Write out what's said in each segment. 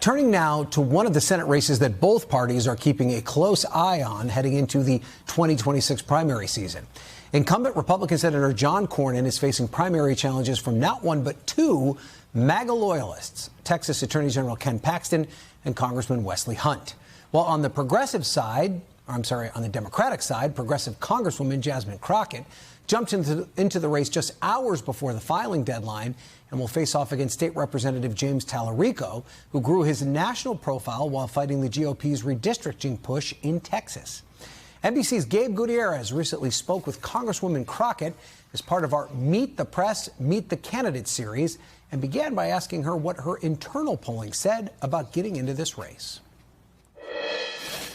Turning now to one of the Senate races that both parties are keeping a close eye on heading into the 2026 primary season. Incumbent Republican Senator John Cornyn is facing primary challenges from not one but two MAGA loyalists, Texas Attorney General Ken Paxton and Congressman Wesley Hunt. While on the progressive side, on the Democratic side, progressive Congresswoman Jasmine Crockett jumped into the race just hours before the filing deadline and will face off against State Representative James Tallarico, who grew his national profile while fighting the GOP's redistricting push in Texas. NBC's Gabe Gutierrez recently spoke with Congresswoman Crockett as part of our Meet the Press, Meet the Candidate series, and began by asking her what her internal polling said about getting into this race.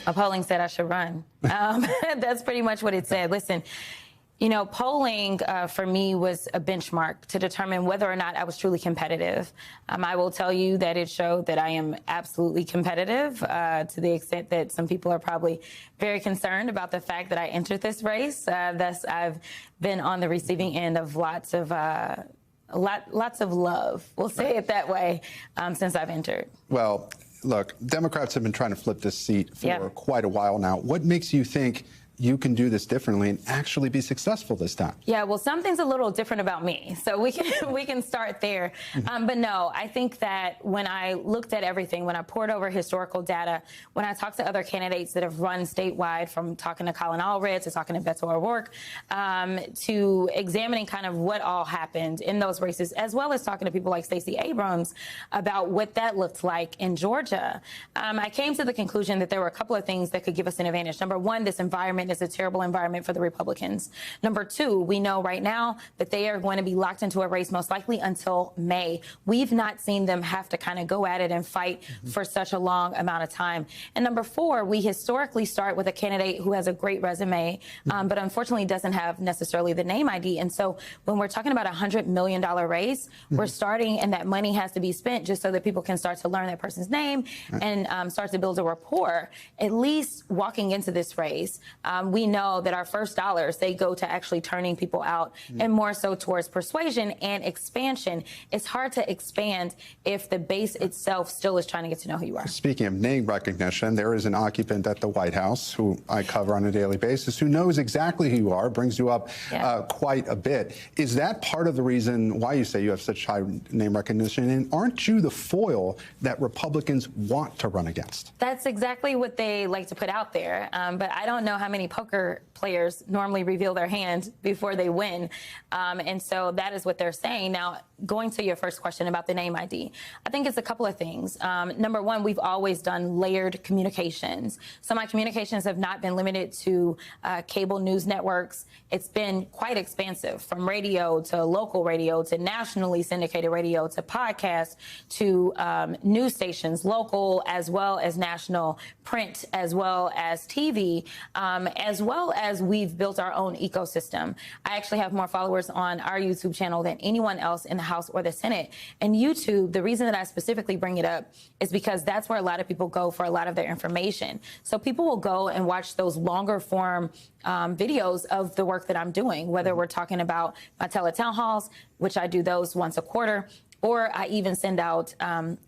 My polling said I should run. That's pretty much what it said. Listen, you know, polling for me was a benchmark to determine whether or not I was truly competitive. I will tell you that it showed that I am absolutely competitive to the extent that some people are probably very concerned about the fact that I entered this race. Thus, I've been on the receiving end of lots of love, we'll say it that way, since I've entered. Well, look, Democrats have been trying to flip this seat for quite a while now. What makes you think you can do this differently and actually be successful this time? Yeah, well, something's a little different about me, so we can start there. But no, I think that when I looked at everything, when I poured over historical data, when I talked to other candidates that have run statewide, from talking to Colin Allred to talking to Beto O'Rourke, to examining kind of what all happened in those races, as well as talking to people like Stacey Abrams about what that looked like in Georgia, I came to the conclusion that there were a couple of things that could give us an advantage. Number one, this environment is a terrible environment for the Republicans. Number two, we know right now that they are going to be locked into a race most likely until May. We've not seen them have to kind of go at it and fight for such a long amount of time. And number four, we historically start with a candidate who has a great resume, but unfortunately doesn't have necessarily the name ID. And so when we're talking about $100 million race, we're starting, and that money has to be spent just so that people can start to learn that person's name and start to build a rapport. At least walking into this race, we know that our first dollars, they go to actually turning people out and more so towards persuasion and expansion. It's hard to expand if the base itself still is trying to get to know who you are. Speaking of name recognition, there is an occupant at the White House who I cover on a daily basis who knows exactly who you are, brings you up quite a bit. Is that part of the reason why you say you have such high name recognition? And aren't you the foil that Republicans want to run against? That's exactly what they like to put out there. But I don't know how many poker players normally reveal their hand before they win. And so that is what they're saying. Now, going to your first question about the name ID, I think it's a couple of things. Number one, we've always done layered communications. So my communications have not been limited to cable news networks. It's been quite expansive, from radio to local radio to nationally syndicated radio to podcasts to news stations, local as well as national, print as well as TV, as well as we've built our own ecosystem. I actually have more followers on our YouTube channel than anyone else in the House or the Senate. And YouTube, the reason that I specifically bring it up is because that's where a lot of people go for a lot of their information. So people will go and watch those longer form videos of the work that I'm doing, whether we're talking about my teletown halls, which I do those once a quarter, or I even send out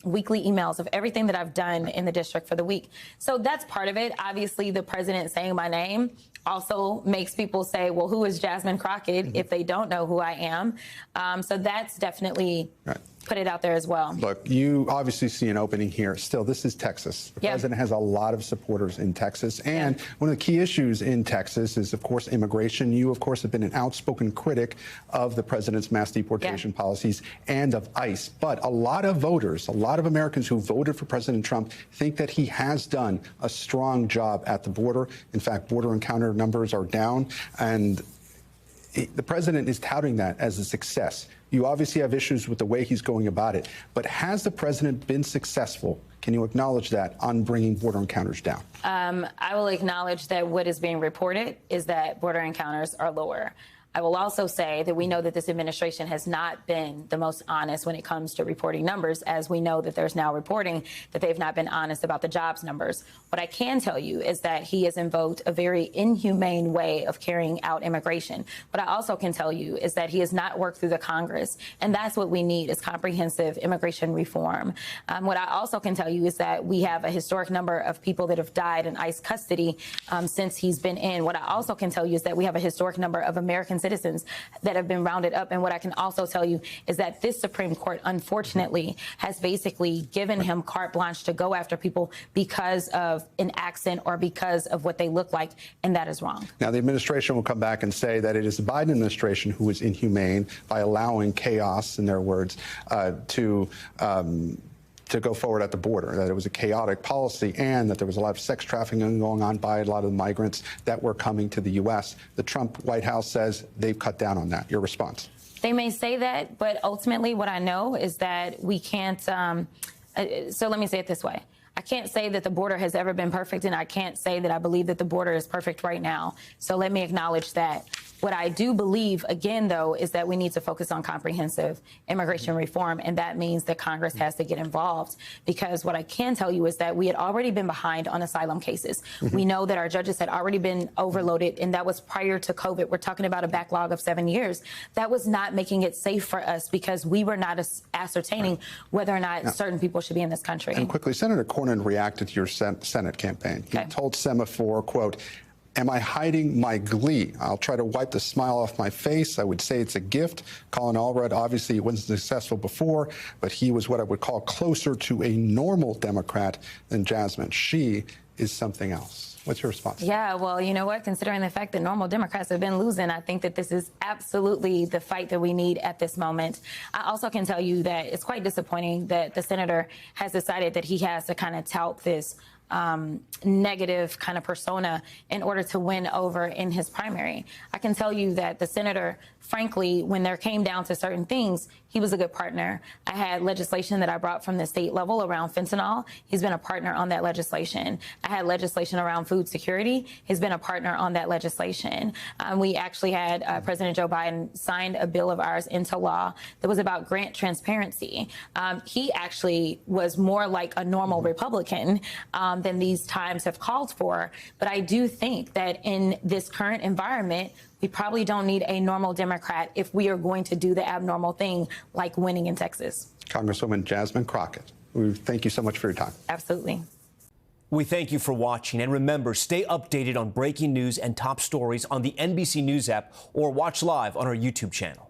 weekly emails of everything that I've done in the district for the week. So that's part of it. Obviously, the president saying my name also makes people say, well, who is Jasmine Crockett if they don't know who I am? So that's definitely put it out there as well. Look, you obviously see an opening here. Still, this is Texas. The president has a lot of supporters in Texas. And one of the key issues in Texas is, of course, immigration. You, of course, have been an outspoken critic of the president's mass deportation policies and of ICE. But a lot of voters, a lot of Americans who voted for President Trump think that he has done a strong job at the border. In fact, border encounter numbers are down. And the president is touting that as a success. You obviously have issues with the way he's going about it. But has the president been successful? Can you acknowledge that on bringing border encounters down? I will acknowledge that what is being reported is that border encounters are lower. I will also say that we know that this administration has not been the most honest when it comes to reporting numbers, as we know that there's now reporting that they've not been honest about the jobs numbers. What I can tell you is that he has invoked a very inhumane way of carrying out immigration. What I also can tell you is that he has not worked through the Congress, and that's what we need is comprehensive immigration reform. What I also can tell you is that we have a historic number of people that have died in ICE custody since he's been in. What I also can tell you is that we have a historic number of American citizens that have been rounded up. And what I can also tell you is that this Supreme Court, unfortunately, has basically given him carte blanche to go after people because of an accent or because of what they look like, and that is wrong. Now, the administration will come back and say that it is the Biden administration who is inhumane by allowing chaos, in their words, to go forward at the border, that it was a chaotic policy and that there was a lot of sex trafficking going on by a lot of the migrants that were coming to the U.S. The Trump White House says they've cut down on that. Your response? They may say that, but ultimately what I know is that we can't. So let me say it this way. I can't say that the border has ever been perfect, and I can't say that I believe that the border is perfect right now. So let me acknowledge that. What I do believe, again, though, is that we need to focus on comprehensive immigration reform, and that means that Congress has to get involved, because what I can tell you is that we had already been behind on asylum cases. We know that our judges had already been overloaded, and that was prior to COVID. We're talking about a backlog of 7 years. That was not making it safe for us because we were not ascertaining whether or not certain people should be in this country. And quickly, Senator Cornyn reacted to your Senate campaign. He told Semaphore, quote, "Am I hiding my glee? I'll try to wipe the smile off my face. I would say it's a gift. Colin Allred, obviously, he wasn't successful before, but he was what I would call closer to a normal Democrat than Jasmine. She is something else." What's your response? Yeah, well, you know what? Considering the fact that normal Democrats have been losing, I think that this is absolutely the fight that we need at this moment. I also can tell you that it's quite disappointing that the senator has decided that he has to kind of tout this negative kind of persona in order to win over in his primary. I can tell you that the senator, frankly, when there came down to certain things, he was a good partner. I had legislation that I brought from the state level around fentanyl. He's been a partner on that legislation. I had legislation around food security. He's been a partner on that legislation. We actually had President Joe Biden signed a bill of ours into law that was about grant transparency. He actually was more like a normal Republican than these times have called for. But I do think that in this current environment, we probably don't need a normal Democrat if we are going to do the abnormal thing like winning in Texas. Congresswoman Jasmine Crockett, we thank you so much for your time. Absolutely. We thank you for watching. And remember, stay updated on breaking news and top stories on the NBC News app or watch live on our YouTube channel.